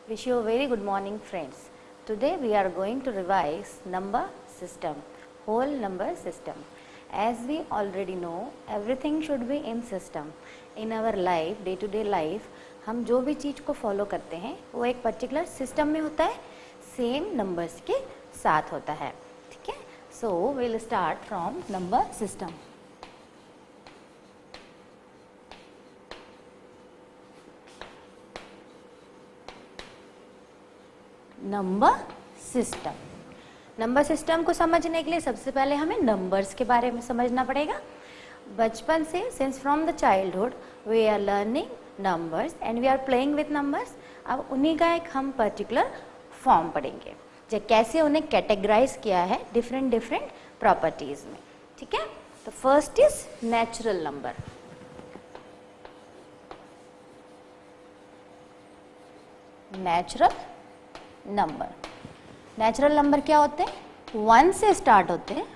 Wish you a very good morning, friends. Today we are going to revise number system, whole number system. As we already know, everything should be in system. In our life, day to day life, हम जो भी चीज़ को follow करते हैं वो एक particular system में होता है, सेम नंबर्स के साथ होता है. ठीक है. So will start from number system. Number system. Number system को समझने के लिए सबसे पहले हमें नंबर्स के बारे में समझना पड़ेगा. बचपन से since from the childhood we are learning numbers and we are playing with numbers. अब उन्हीं का एक हम पर्टिकुलर फॉर्म पढ़ेंगे, जो कैसे उन्हें कैटेगराइज किया है डिफरेंट डिफरेंट प्रॉपर्टीज में. ठीक है. तो first is natural number. Natural number. Natural number क्या होते हैं? 1 से स्टार्ट होते हैं,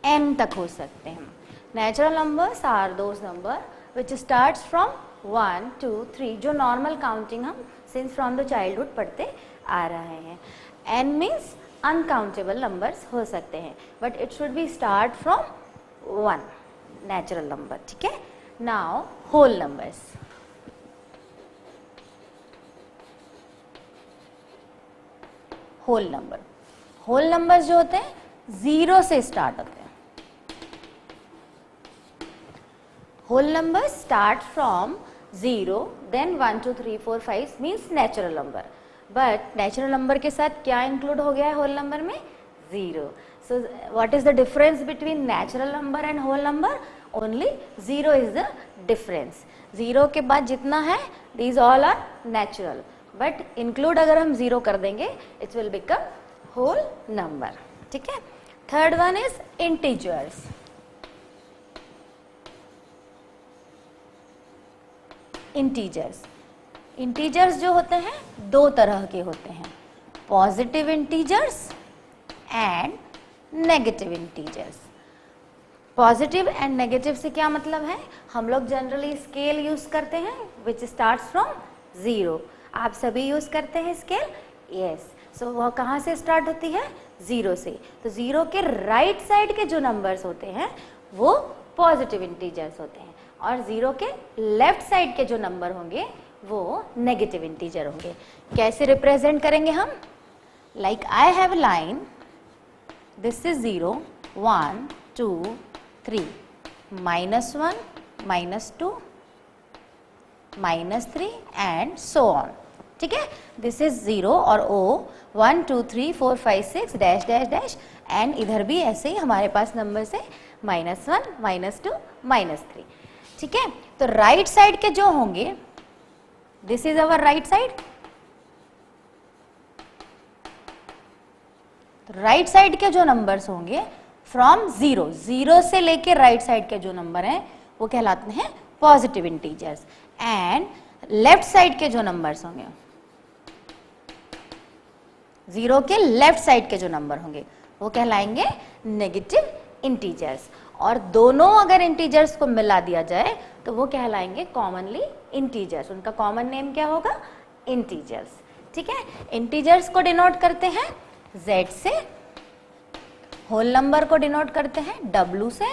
n तक हो सकते हैं. Natural numbers are those number which starts from 1 2 3, जो नॉर्मल काउंटिंग हम सिंस फ्रॉम द चाइल्डहुड पढ़ते आ रहे हैं. n मीन्स अनकाउंटेबल नंबर्स हो सकते हैं, but it should be start from 1. Natural number. ठीक है. Now whole numbers. Whole number. Whole numbers जो होते हैं 0 से स्टार्ट होते हैं. Whole number start from 0, then 1 2 3 4 5 means natural number. But natural number के साथ क्या इंक्लूड हो गया है होल नंबर में? 0. So what is the difference between natural number and whole number? Only 0 is the difference. 0 के बाद जितना है these all are natural, but include अगर हम 0 कर देंगे it will become whole number. ठीक है. Third one is integers. Integers. Integers जो होते हैं दो तरह के होते हैं, positive integers and negative integers. Positive and negative से क्या मतलब है? हम लोग जनरली स्केल यूज करते हैं विच स्टार्ट्स फ्रॉम 0. आप सभी यूज करते हैं स्केल? यस. सो वह कहाँ से स्टार्ट होती है? 0 से. तो 0 के राइट साइड के जो नंबर्स होते हैं वो पॉजिटिव इंटीजर्स होते हैं, और 0 के लेफ्ट साइड के जो नंबर होंगे वो नेगेटिव इंटीजर होंगे. कैसे रिप्रेजेंट करेंगे हम? Like I have line, this is 0 1 2 3, -1 -2 -3 and so on. ठीक है. दिस इज 0 और O 1 2 3 4 5 6 dash dash dash, and इधर भी ऐसे ही हमारे पास नंबर है -1 -2 -3. ठीक है. तो राइट साइड के जो होंगे, this is our right side. Right side के जो नंबर्स होंगे फ्रॉम 0 से लेके राइट साइड के जो नंबर हैं वो कहलाते हैं positive integers, and left side के जो नंबर्स होंगे, 0 के लेफ्ट साइड के जो नंबर होंगे वो कहलाएंगे नेगेटिव इंटीजर्स. और दोनों अगर इंटीजर्स को मिला दिया जाए तो वो कहलाएंगे कॉमनली इंटीजर्स. उनका कॉमन नेम क्या होगा? इंटीजर्स. ठीक है. इंटीजर्स को डिनोट करते हैं Z से, होल नंबर को डिनोट करते हैं W से,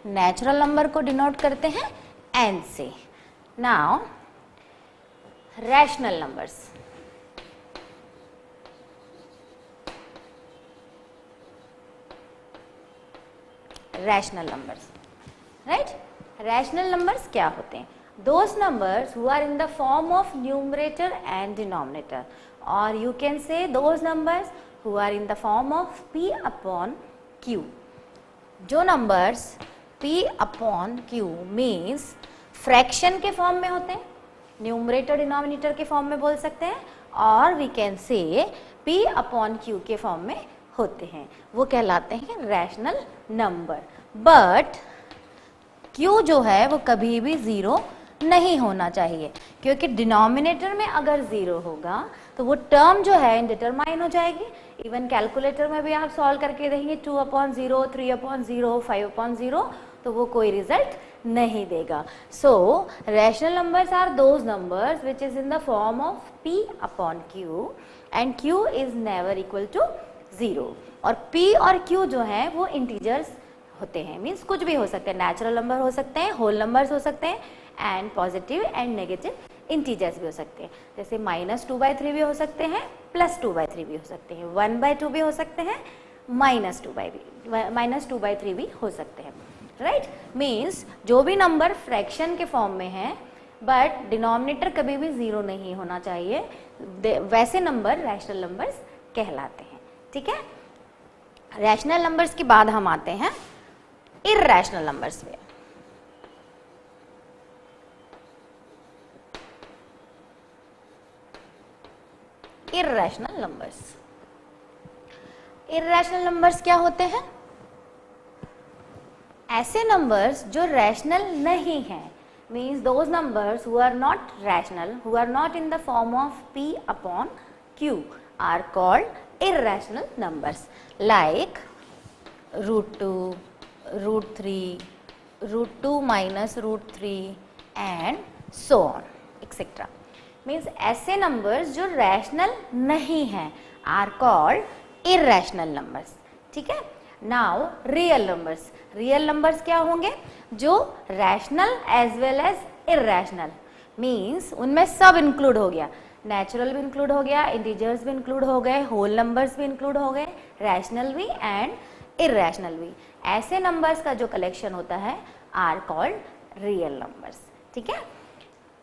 नेचुरल नंबर को डिनोट करते हैं N से. Now rational numbers. Rational numbers. Right. Rational numbers क्या होते हैं? Those numbers who are in the form of numerator and denominator, और you can say those numbers who are in the form of P upon Q. जो numbers P upon Q means fraction के form में होते हैं, numerator denominator के form में बोल सकते हैं, और we can say P upon Q के फॉर्म में होते हैं, वो कहलाते हैं रैशनल नंबर. बट Q जो है वो कभी भी 0 नहीं होना चाहिए, क्योंकि डिनोमिनेटर में अगर 0 होगा तो वो टर्म जो है इंडिटरमाइन हो जाएगी. इवन कैलकुलेटर में भी आप सॉल्व करके देंगे 2/0, 3/0, 5/0, तो वो कोई रिजल्ट नहीं देगा. So rational numbers are those numbers which is in the form of p upon q and q is never equal to 0. और p और q जो है वो इंटीजर्स होते हैं, मीन्स कुछ भी हो सकते हैं, नेचुरल नंबर हो सकते हैं, होल नंबर्स हो सकते हैं and positive and negative integers भी हो सकते हैं. जैसे -2/3 भी हो सकते हैं, +2/3 भी हो सकते हैं, 1/2 भी हो सकते हैं, -2/3 भी हो सकते हैं. राइट, मीन्स जो भी नंबर फ्रैक्शन के फॉर्म में है बट डिनोमिनेटर कभी भी 0 नहीं होना चाहिए, वैसे नंबर रैशनल नंबर्स कहलाते हैं. ठीक है, रैशनल नंबर्स के बाद हम आते हैं इर्रेशनल नंबर्स पे. इर्रेशनल नंबर्स, इर्रेशनल नंबर्स क्या होते हैं? ऐसे नंबर्स जो रैशनल नहीं हैं, means those numbers who are not rational, who are not in the form of p upon q are called irrational numbers, like √2, √3, √2 minus √3 and so on etcetera. Means ऐसे numbers जो rational नहीं हैं are called irrational numbers. ठीक है, now real numbers, real numbers क्या होंगे? जो rational as well as irrational, means उनमें सब इंक्लूड हो गया, नेचुरल भी इंक्लूड हो गया, इंटीजर्स भी इंक्लूड हो गए, होल नंबर्स भी इंक्लूड हो गए, रैशनल भी एंड इर्रेशनल भी. ऐसे नंबर्स का जो कलेक्शन होता है आर कॉल्ड रियल नंबर्स. ठीक है,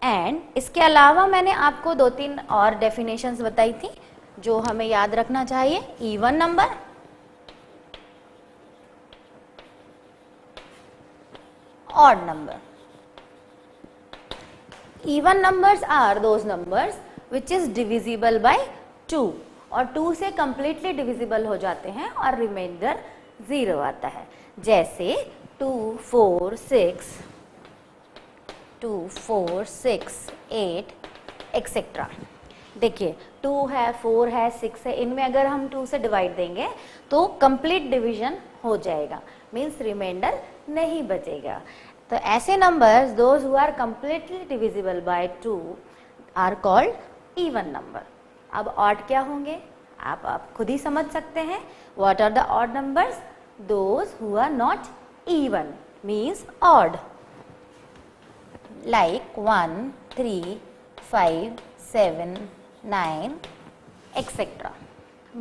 एंड इसके अलावा मैंने आपको 2-3 और डेफिनेशंस बताई थी जो हमें याद रखना चाहिए. Even number, odd number. Even numbers are those numbers which is divisible by 2 और 2 से कंप्लीटली डिविजिबल हो जाते हैं और रिमाइंडर 0 आता है. जैसे 2, 4, 6, 2, 4, 6, 8 एक्सेट्रा. देखिए 2 है, 4 है, 6 है, इनमें अगर हम 2 से डिवाइड देंगे तो कंप्लीट डिवीजन हो जाएगा, मीन्स रिमाइंडर नहीं बचेगा. तो ऐसे numbers those who are completely divisible by 2 are called even number. अब ऑड क्या होंगे आप खुद ही समझ सकते हैं. What are the odd numbers? Those who are not even, means odd, like 1, 3, 5, 7, 9 etc.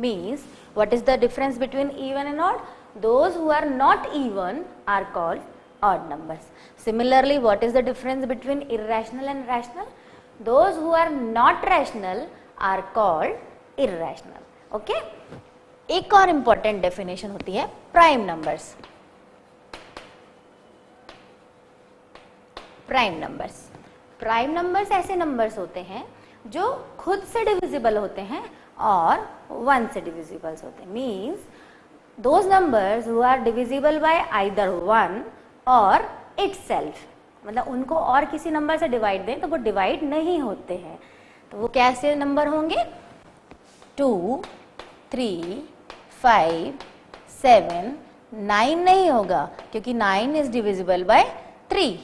Means what is the difference between even and odd? Those who are not even are called odd numbers. Similarly, what is the difference between irrational and rational? Those who are not rational are called irrational. Okay? एक और important definition होती है prime numbers. Prime numbers, prime numbers ऐसे numbers होते हैं जो खुद से डिविजिबल होते हैं और 1 से डिविजिबल होते हैं. Means those numbers who are divisible by either 1 और इटसेल्फ, मतलब उनको और किसी नंबर से डिवाइड दें तो वो डिवाइड नहीं होते हैं. तो वो कैसे नंबर होंगे? 2, 3, 5, 7, 9 नहीं होगा क्योंकि 9 इज डिविजिबल बाय 3.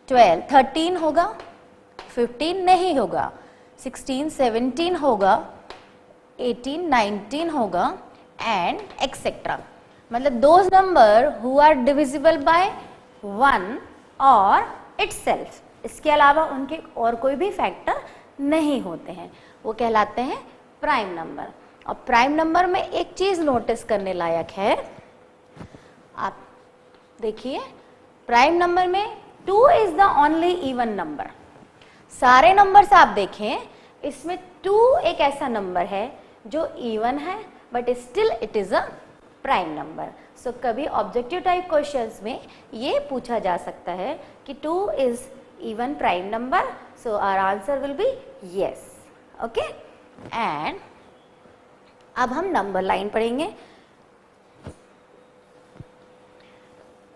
12, 13 होगा, 15 नहीं होगा, 16, 17 होगा, 18, 19 होगा एंड एक्सेट्रा. मतलब those number who are divisible by 1 और इटसेल्फ, इसके अलावा उनके और कोई भी फैक्टर नहीं होते हैं, वो कहलाते हैं प्राइम नंबर. और प्राइम नंबर में एक चीज नोटिस करने लायक है, आप देखिए प्राइम नंबर में 2 is the only even number. सारे नंबर्स आप देखें इसमें 2 एक ऐसा नंबर है जो इवन है but still it is a prime number. So कभी ऑब्जेक्टिव टाइप क्वेश्चंस में ये पूछा जा सकता है कि 2 is even prime number, so our answer will be yes. Okay, and अब हम नंबर लाइन पढ़ेंगे.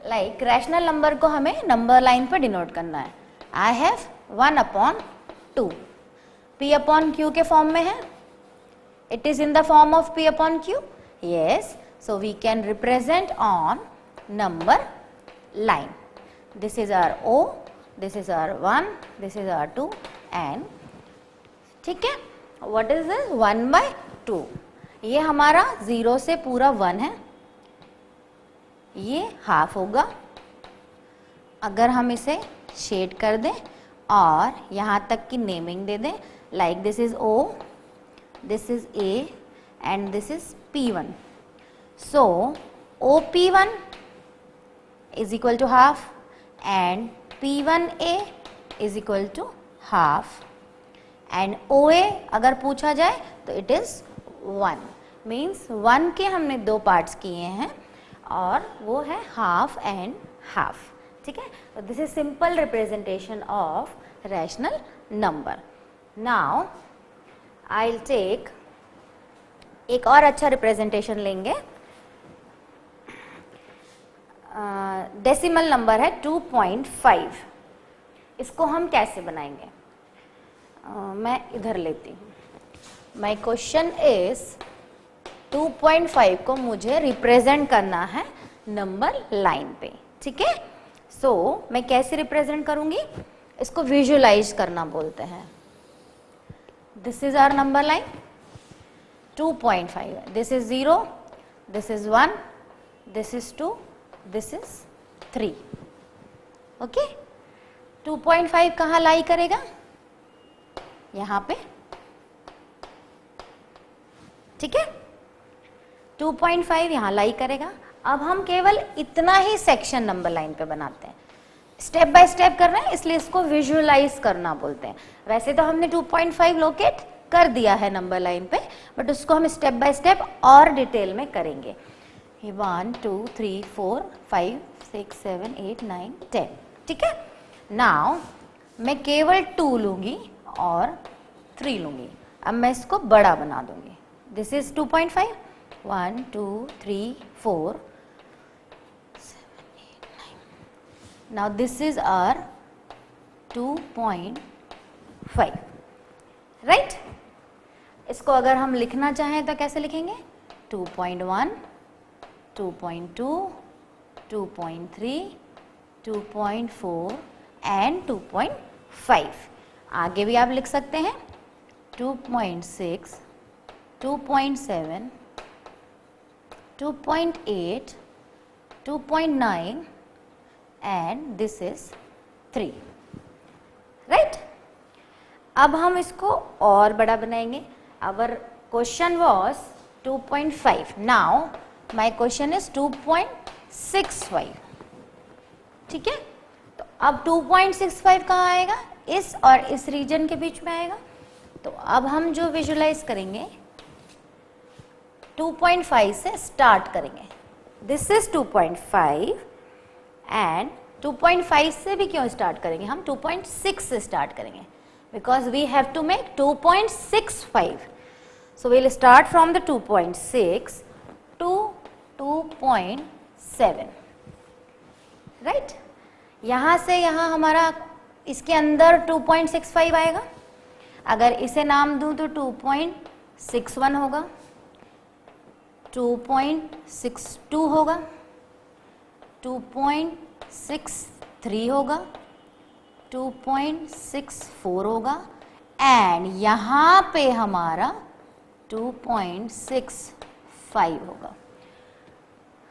लाइक रैशनल नंबर को हमें नंबर लाइन पर डिनोट करना है. I have 1/2, p upon q के फॉर्म में है. It is in the form of p upon q. Yes, so we can represent on number line. This is our O, this is our 1, this is our 2 and ठीक है, what is this 1/2। ये हमारा 0 से पूरा 1 है, ये half होगा। अगर हम इसे शेड कर दें और यहाँ तक की नेमिंग दे दें, like this is O, this is A and this is P1, so OP1 is equal to half and P1A is equal to half and OA अगर पूछा जाए तो it is 1, means 1 के हमने 2 पार्ट्स किए हैं और वो है हाफ एंड हाफ। ठीक है, तो this is simple representation of rational number. Now I will take एक और अच्छा रिप्रेजेंटेशन लेंगे। डेसिमल नंबर है 2.5, इसको हम कैसे बनाएंगे? मैं इधर लेती हूँ। माय क्वेश्चन इज 2.5 को मुझे रिप्रेजेंट करना है नंबर लाइन पे। ठीक है, सो मैं कैसे रिप्रेजेंट करूंगी? इसको विजुअलाइज करना बोलते हैं। This is our number line 2.5, this is 0, this is 1, this is 2, this is 3। Okay, 2.5 कहाँ लाई करेगा? यहां पे। ठीक है, 2.5 यहां लाई करेगा। अब हम केवल इतना ही सेक्शन नंबर लाइन पे बनाते हैं, स्टेप बाय स्टेप कर रहे हैं, इसलिए इसको विजुअलाइज करना बोलते हैं। वैसे तो हमने 2.5 लोकेट कर दिया है नंबर लाइन पे, बट उसको हम स्टेप बाय स्टेप और डिटेल में करेंगे। 1 2 3 4 5 6 7 8 9 10। ठीक है, नाउ मैं केवल 2 लूंगी और 3 लूंगी। अब मैं इसको बड़ा बना दूंगी। This is 2.5, 1 2 3 4 7 8 9। Now this is our 2.5, right. इसको अगर हम लिखना चाहें तो कैसे लिखेंगे? 2.1, 2.2, 2.3, 2.4 एंड 2.5। आगे भी आप लिख सकते हैं 2.6, 2.7, 2.8, 2.9 एंड दिस इज 3, राइट। अब हम इसको और बड़ा बनाएंगे। Our question was 2.5, now my question is 2.65। ठीक है, तो अब 2.65 कहाँ आएगा? इस और इस रीजन के बीच में आएगा। तो अब हम जो विजुलाइज करेंगे 2.5 से स्टार्ट करेंगे। दिस इज 2.5 एंड 2.5 से भी क्यों स्टार्ट करेंगे? हम 2.6 से स्टार्ट करेंगे because we have to make 2.65. So we'll start from the 2.6 to 2.7, right? यहाँ से यहाँ हमारा इसके अंदर 2.65 आएगा। अगर इसे नाम दूं तो 2.61 होगा, 2.62 होगा, 2.63 होगा, 2.64 होगा एंड यहाँ पे हमारा 2.65 होगा।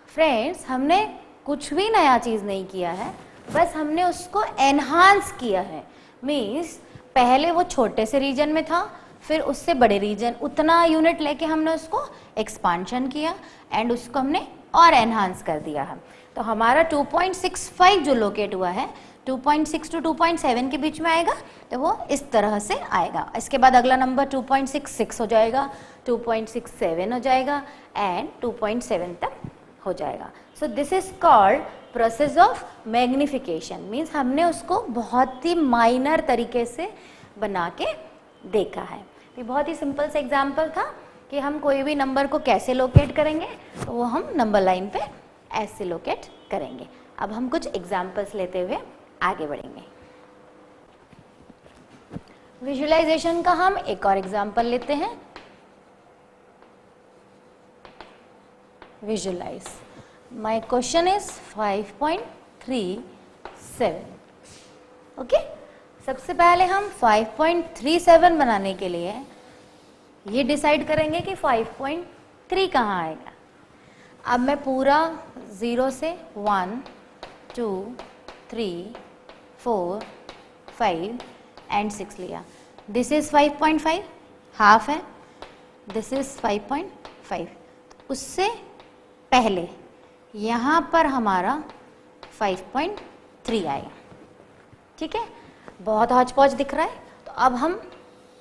फ्रेंड्स, हमने कुछ भी नया चीज़ नहीं किया है, बस हमने उसको एनहांस किया है। मीन्स पहले वो छोटे से रीजन में था, फिर उससे बड़े रीजन, उतना यूनिट लेके हमने उसको एक्सपांशन किया एंड उसको हमने और एनहांस कर दिया है। तो हमारा 2.65 जो लोकेट हुआ है 2.6 टू 2.7 के बीच में आएगा, तो वो इस तरह से आएगा। इसके बाद अगला नंबर 2.66 हो जाएगा, 2.67 हो जाएगा एंड 2.7 तक हो जाएगा। सो this is called process of magnification. Means हमने उसको बहुत ही माइनर तरीके से बना के देखा है। ये बहुत ही सिंपल सा एग्जाम्पल था कि हम कोई भी नंबर को कैसे लोकेट करेंगे, तो वो हम नंबर लाइन पे ऐसे लोकेट करेंगे। अब हम कुछ एग्जाम्पल्स लेते हुए आगे बढ़ेंगे। विजुअलाइजेशन का हम एक और एग्जाम्पल लेते हैं। Visualize, my question is 5.3 7। Okay, सबसे पहले हम 5.37 बनाने के लिए ये डिसाइड करेंगे कि 5.3 कहाँ आएगा। अब मैं पूरा 0 से 1 2 3 4 5 एंड 6 लिया। दिस इज 5.5, हाफ है, दिस इज 5.5। उससे पहले यहाँ पर हमारा 5.3 आएगा। ठीक है, बहुत हौच पौच दिख रहा है, तो अब हम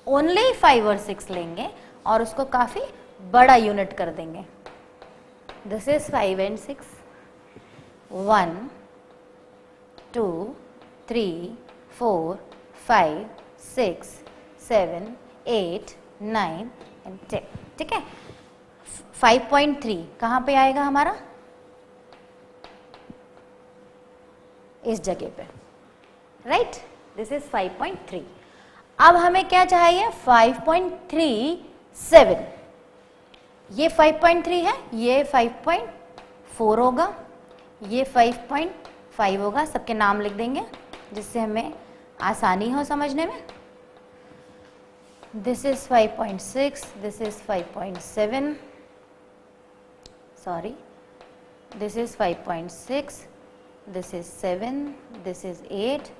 ओनली 5 और 6 लेंगे और उसको काफ़ी बड़ा यूनिट कर देंगे। This is 5 and 6, 1 2 3 4 5 6 7 8 9 and 10। ठीक है, 5.3 कहाँ पे आएगा हमारा? इस जगह पे, राइट। This is 5.3। अब हमें क्या चाहिए? 5.37। ये 5.3 है, ये 5.4 होगा, ये 5.5 होगा। सबके नाम लिख देंगे जिससे हमें आसानी हो समझने में। This is 5.6, this is 5.7, sorry, this is 5.6, this is 7, this is 8,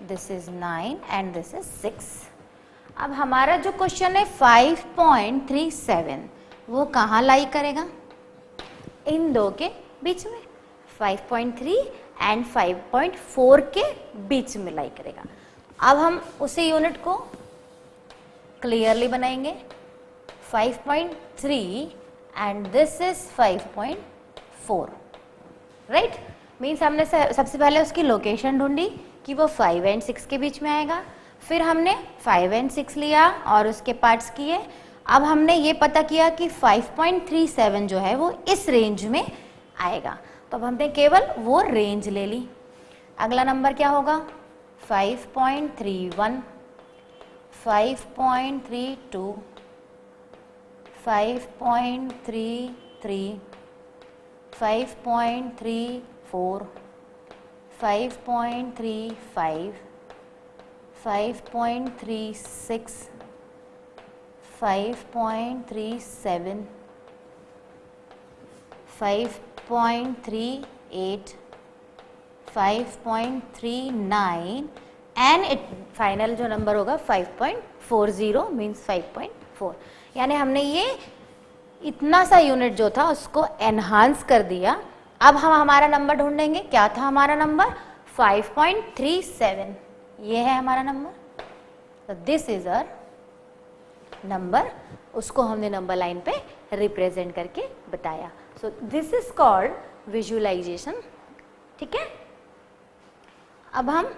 this is 9 and this is 6। अब हमारा जो क्वेश्चन है 5.37 वो कहाँ लाई करेगा? इन दो के बीच में, 5.3 एंड 5.4 के बीच में लाई करेगा। अब हम उसी यूनिट को क्लियरली बनाएंगे। 5.3 and this is 5.4, right. Means हमने सबसे पहले उसकी लोकेशन ढूंढी कि वो 5 एंड 6 के बीच में आएगा, फिर हमने 5 एंड 6 लिया और उसके पार्ट्स किए। अब हमने ये पता किया कि 5.37 जो है वो इस रेंज में आएगा, तो अब हमने केवल वो रेंज ले ली। अगला नंबर क्या होगा? 5.31, 5.32, 5.33, 5.34, 5.35, 5.36, 5.37, 5.38, 5.39 एंड इट फाइनल जो नंबर होगा 5.40 मीन्स 5.4। यानी हमने ये इतना सा यूनिट जो था उसको एनहांस कर दिया। अब हम हमारा नंबर ढूंढेंगे। क्या था हमारा नंबर? 5.37। ये है हमारा नंबर, तो दिस इज अ नंबर। उसको हमने नंबर लाइन पे रिप्रेजेंट करके बताया। So this is called visualization. ठीक है, अब हम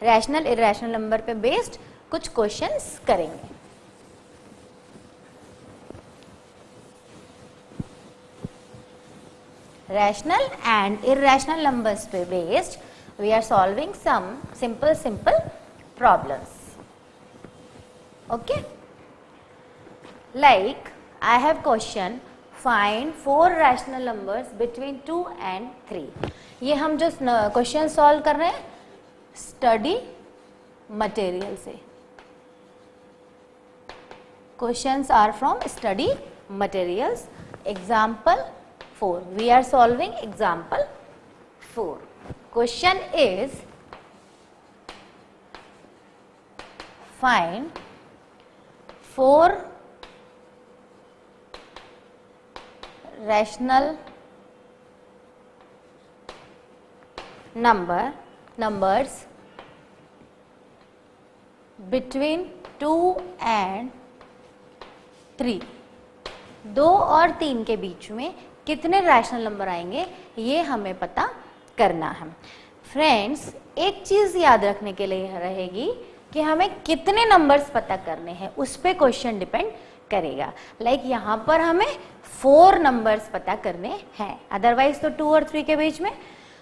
रैशनल इरेशनल नंबर पे बेस्ड कुछ क्वेश्चंस करेंगे। Rational and irrational numbers पे based we are solving some simple problems. Okay, like I have question, find 4 rational numbers between 2 and 3। ये हम जो क्वेश्चन सॉल्व कर रहे हैं स्टडी मटेरियल से। Questions are from study materials. Example 4, we are solving example 4. Question is find 4 rational numbers between 2 and 3। 2 और 3 के बीच में कितने रैशनल नंबर आएंगे ये हमें पता करना है। फ्रेंड्स, एक चीज याद रखने के लिए रहेगी कि हमें कितने नंबर्स पता करने हैं उस पे क्वेश्चन डिपेंड करेगा। लाइक यहाँ पर हमें 4 नंबर्स पता करने हैं, अदरवाइज तो 2 और 3 के बीच में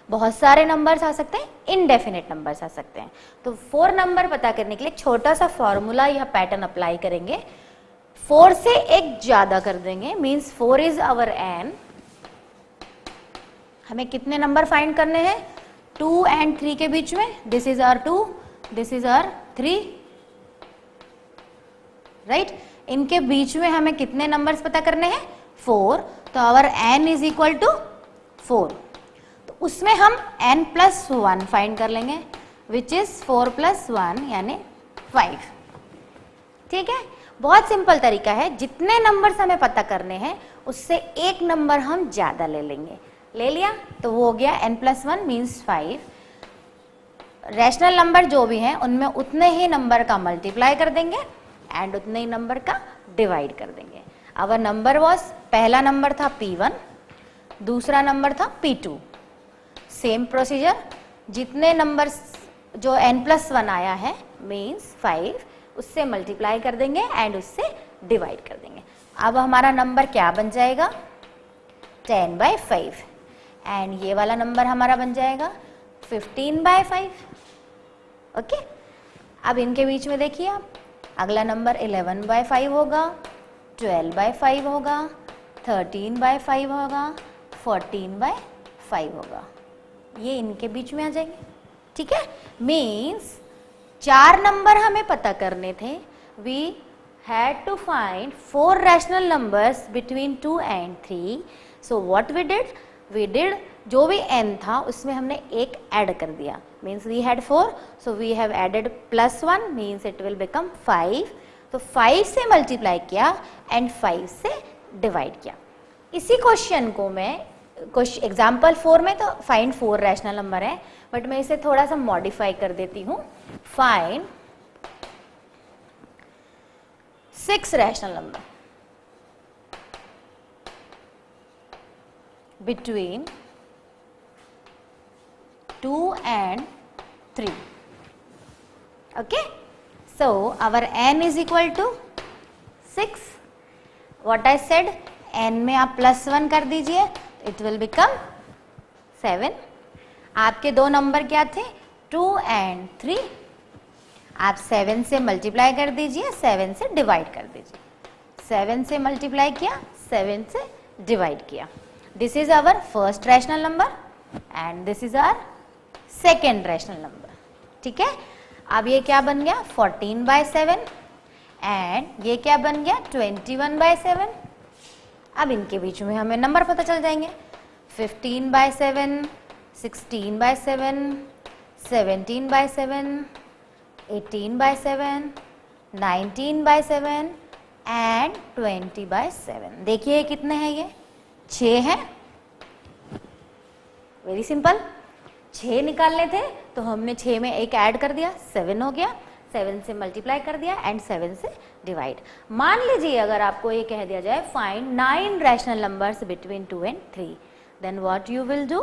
बहुत सारे नंबर्स आ सकते हैं, इनडेफिनेट नंबर्स आ सकते हैं। तो 4 नंबर पता करने के लिए छोटा सा फॉर्मूला या पैटर्न अप्लाई करेंगे। 4 से एक ज्यादा कर देंगे, मीन्स 4 इज आवर एन। हमें कितने नंबर फाइंड करने हैं? 2 and 3 के बीच में, this is R 2, this is R 3, right. इनके बीच में हमें कितने नंबर्स पता करने हैं? 4। तो our n is equal to 4। तो उसमें हम n प्लस 1 फाइंड कर लेंगे, विच इज 4 प्लस 1 यानी 5। ठीक है, बहुत सिंपल तरीका है। जितने नंबर्स हमें पता करने हैं उससे एक नंबर हम ज्यादा ले लेंगे। ले लिया तो वो हो गया n plus 1 means 5। Rational number जो भी हैं उनमें उतने ही नंबर का मल्टीप्लाई कर देंगे एंड उतने ही नंबर का डिवाइड कर देंगे। अवर नंबर वॉज, पहला नंबर था P1, दूसरा नंबर था P2। सेम प्रोसीजर, जितने नंबर जो n प्लस 1 आया है मीन्स 5, उससे मल्टीप्लाई कर देंगे एंड उससे डिवाइड कर देंगे। अब हमारा नंबर क्या बन जाएगा? 10/5 एंड ये वाला नंबर हमारा बन जाएगा 15/5। ओके, अब इनके बीच में देखिए आप, अगला नंबर 11/5 होगा, 12/5 होगा, 13/5 होगा, 14/5 होगा। ये इनके बीच में आ जाएंगे। ठीक है, मीन्स 4 नंबर हमें पता करने थे। We had to find 4 rational numbers between 2 and 3। So what we did, जो भी n था उसमें हमने एक ऐड कर दिया। मीन्स we had 4, so we have added +1 मीन्स इट विल बिकम 5। तो 5 से मल्टीप्लाई किया एंड 5 से डिवाइड किया। इसी क्वेश्चन को मैं एग्जाम्पल 4 में तो फाइंड 4 रैशनल नंबर है, बट मैं इसे थोड़ा सा मॉडिफाई कर देती हूँ। Find 6 rational number between 2 and 3. Okay, so our n is equal to 6. What I said, n में आप +1 कर दीजिए, it will become 7. आपके दो नंबर क्या थे? 2 and 3। आप 7 से मल्टीप्लाई कर दीजिए, 7 से डिवाइड कर दीजिए। 7 से मल्टीप्लाई किया, 7 से डिवाइड किया। This is our first rational number and this is our second rational number। ठीक है, अब ये क्या बन गया? 14/7 एंड ये क्या बन गया? 21/7। अब इनके बीच में हमें नंबर पता चल जाएंगे। 15/7, 16/7, 17/7, 18/7, 19/7 एंड 20/7। देखिए कितने हैं ये? 6 है। वेरी सिंपल, 6 निकालने थे तो हमने 6 में एक ऐड कर दिया, 7 हो गया। 7 से मल्टीप्लाई कर दिया एंड 7 से डिवाइड। मान लीजिए अगर आपको ये कह दिया जाए find 9 rational numbers between 2 and 3, then what you will do?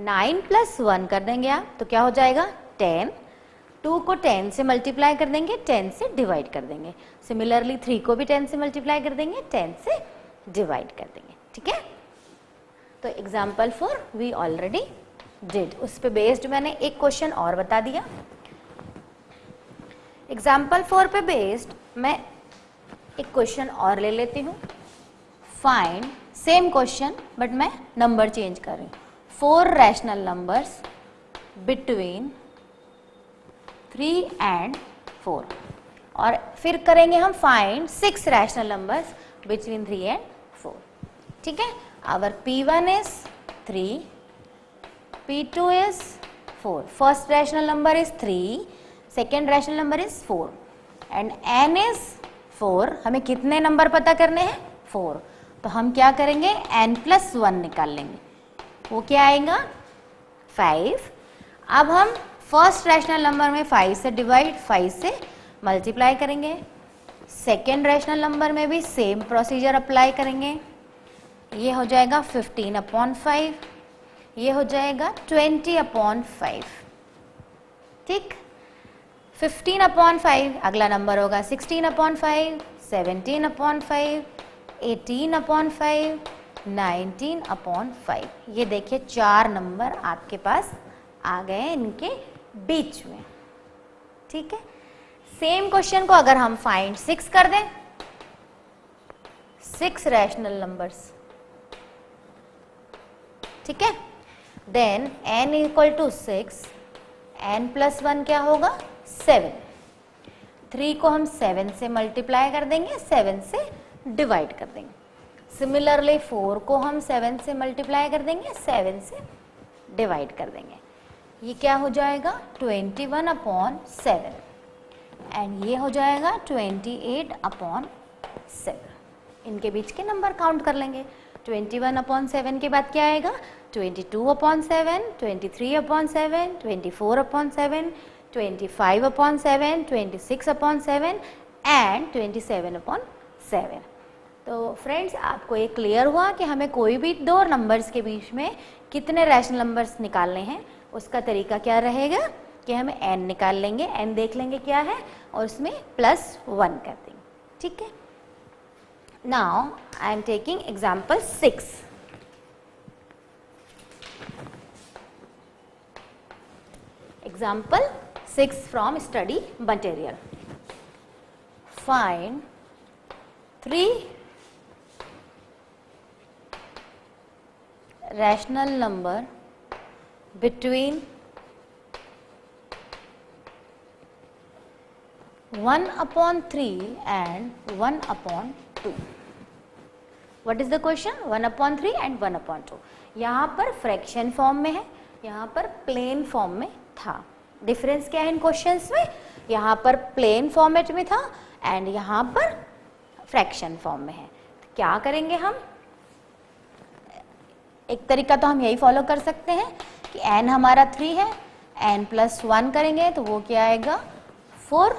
9 + 1 कर देंगे आप, तो क्या हो जाएगा? 10। 2 को 10 से मल्टीप्लाई कर देंगे, 10 से डिवाइड कर देंगे। सिमिलरली 3 को भी 10 से मल्टीप्लाई कर देंगे, 10 से डिवाइड कर देंगे। ठीक है, तो एग्जाम्पल 4 वी ऑलरेडी डिड, उस पे बेस्ड मैंने एक क्वेश्चन और बता दिया। एग्जाम्पल 4 पे बेस्ड मैं एक क्वेश्चन और ले लेती हूँ। फाइंड सेम क्वेश्चन बट मैं नंबर चेंज कर रही हूँ। 4 रैशनल नंबर्स बिटवीन 3 and 4 और फिर करेंगे हम find 6 rational numbers between 3 and 4। ठीक है, our P1 is 3, P2 is 4, first rational number is 3, second rational number is 4 and n is 4। हमें कितने नंबर पता करने हैं? 4। तो हम क्या करेंगे? n + 1 निकाल लेंगे, वो क्या आएगा? 5। अब हम फर्स्ट रैशनल नंबर में 5 से डिवाइड, 5 से मल्टीप्लाई करेंगे। सेकेंड रैशनल नंबर में भी सेम प्रोसीजर अप्लाई करेंगे। ये हो जाएगा 15/5, ये हो जाएगा 20/5। ठीक, 15/5, अगला नंबर होगा 16/5, 17/5, 18/5, 19/5। ये देखिए 4 नंबर आपके पास आ गए इनके बीच में। ठीक है, सेम क्वेश्चन को अगर हम फाइंड 6 कर दें, 6 रैशनल नंबर्स। ठीक है, then n equal to 6, n plus 1 क्या होगा 7, 3 को हम 7 से मल्टीप्लाई कर देंगे, 7 से डिवाइड कर देंगे। सिमिलरली 4 को हम 7 से मल्टीप्लाई कर देंगे, 7 से डिवाइड कर देंगे। ये क्या हो जाएगा 21/7 एंड ये हो जाएगा 28/7। इनके बीच के नंबर काउंट कर लेंगे। 21/7 के बाद क्या आएगा 22/7, 23/7, 24/7, 25/7, 26/7 एंड 27/7। तो फ्रेंड्स आपको ये क्लियर हुआ कि हमें कोई भी दो नंबर्स के बीच में कितने रैशनल नंबर्स निकालने हैं। उसका तरीका क्या रहेगा कि हम n निकाल लेंगे, n देख लेंगे क्या है और उसमें +1 कर देंगे। ठीक है। Now I am taking example 6। Example 6 from study material. Find 3 rational number between 1/3 and 1/2. What is the question? 1/3 and 1/2. यहाँ पर फ्रैक्शन फॉर्म में है, यहाँ पर प्लेन फॉर्म में था। डिफरेंस क्या है इन क्वेश्चंस में? यहाँ पर प्लेन फॉर्मेट में था एंड यहाँ पर फ्रैक्शन फॉर्म में है। तो क्या करेंगे हम? एक तरीका तो हम यही फॉलो कर सकते हैं कि n हमारा 3 है, n + 1 करेंगे तो वो क्या आएगा 4,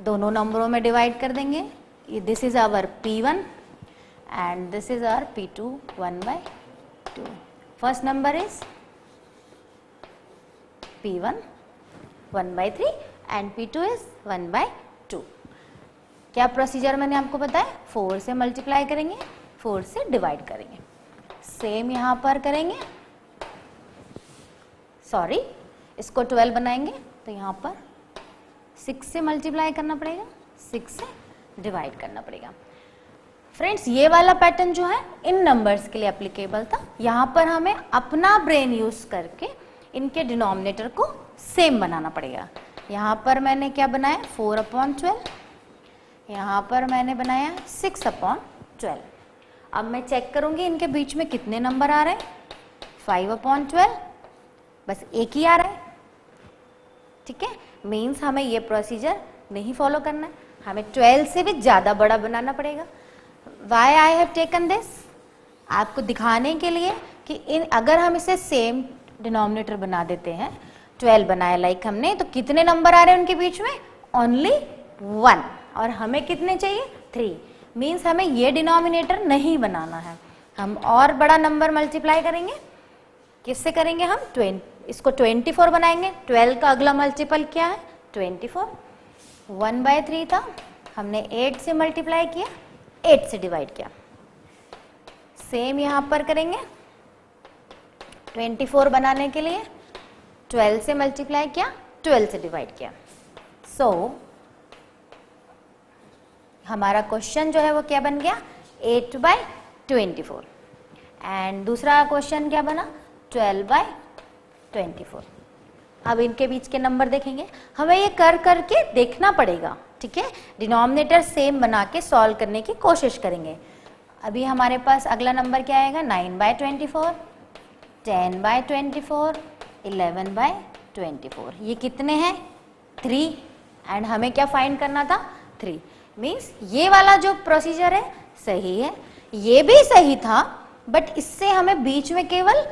दोनों नंबरों में डिवाइड कर देंगे। This is our P1 and this is our P2 1/2। First number is P1 1/3 and P2 is 1/2। क्या प्रोसीजर मैंने आपको बताया? 4 से मल्टीप्लाई करेंगे, 4 से डिवाइड करेंगे। सेम यहाँ पर करेंगे, सॉरी इसको 12 बनाएंगे तो यहाँ पर 6 से मल्टीप्लाई करना पड़ेगा, 6 से डिवाइड करना पड़ेगा। फ्रेंड्स ये वाला पैटर्न जो है इन नंबर्स के लिए एप्लीकेबल था। यहाँ पर हमें अपना ब्रेन यूज करके इनके डिनोमिनेटर को सेम बनाना पड़ेगा। यहाँ पर मैंने क्या बनाया 4/12, यहाँ पर मैंने बनाया 6/12। अब मैं चेक करूंगी इनके बीच में कितने नंबर आ रहे हैं। 5/12 बस एक ही आ रहा है। ठीक है, मीन्स हमें ये प्रोसीजर नहीं फॉलो करना है, हमें 12 से भी ज़्यादा बड़ा बनाना पड़ेगा। Why I have taken this, आपको दिखाने के लिए कि अगर हम इसे सेम डिनोमिनेटर बना देते हैं, 12 बनाया लाइक हमने, तो कितने नंबर आ रहे हैं उनके बीच में? ओनली 1, और हमें कितने चाहिए 3। मीन्स हमें ये डिनोमिनेटर नहीं बनाना है, हम और बड़ा नंबर मल्टीप्लाई करेंगे। किससे करेंगे हम? इसको 24 बनाएंगे। 12 का अगला मल्टीपल क्या है? 24। 1/3 था, हमने 8 से मल्टीप्लाई किया, 8 से डिवाइड किया। सेम यहाँ पर करेंगे, 24 बनाने के लिए 12 से मल्टीप्लाई किया, 12 से डिवाइड किया। सो हमारा क्वेश्चन जो है वो क्या बन गया 8/24 एंड दूसरा क्वेश्चन क्या बना 12/24। अब इनके बीच के नंबर देखेंगे, हमें ये कर करके देखना पड़ेगा। ठीक है, डिनोमिनेटर सेम बना के सॉल्व करने की कोशिश करेंगे। अभी हमारे पास अगला नंबर क्या आएगा 9/24, 10/24, 11/24। ये कितने हैं 3 एंड हमें क्या फाइंड करना था 3। मीन्स ये वाला जो प्रोसीजर है सही है, ये भी सही था, बट इससे हमें बीच में केवल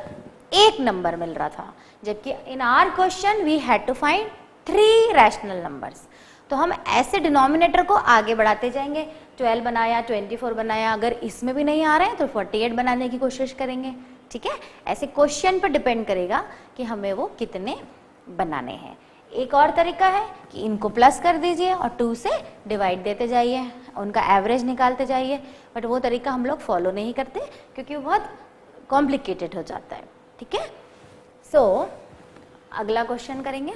एक नंबर मिल रहा था, जबकि in our question we had to find 3 rational numbers. तो हम ऐसे डिनोमिनेटर को आगे बढ़ाते जाएंगे। 12 बनाया, 24 बनाया, अगर इसमें भी नहीं आ रहे हैं तो 48 बनाने की कोशिश करेंगे। ठीक है, ऐसे क्वेश्चन पर डिपेंड करेगा कि हमें वो कितने बनाने हैं। एक और तरीका है कि इनको प्लस कर दीजिए और 2 से डिवाइड देते जाइए, उनका एवरेज निकालते जाइए, बट वो तरीका हम लोग फॉलो नहीं करते क्योंकि वो बहुत कॉम्प्लिकेटेड हो जाता है। ठीक है, सो अगला क्वेश्चन करेंगे।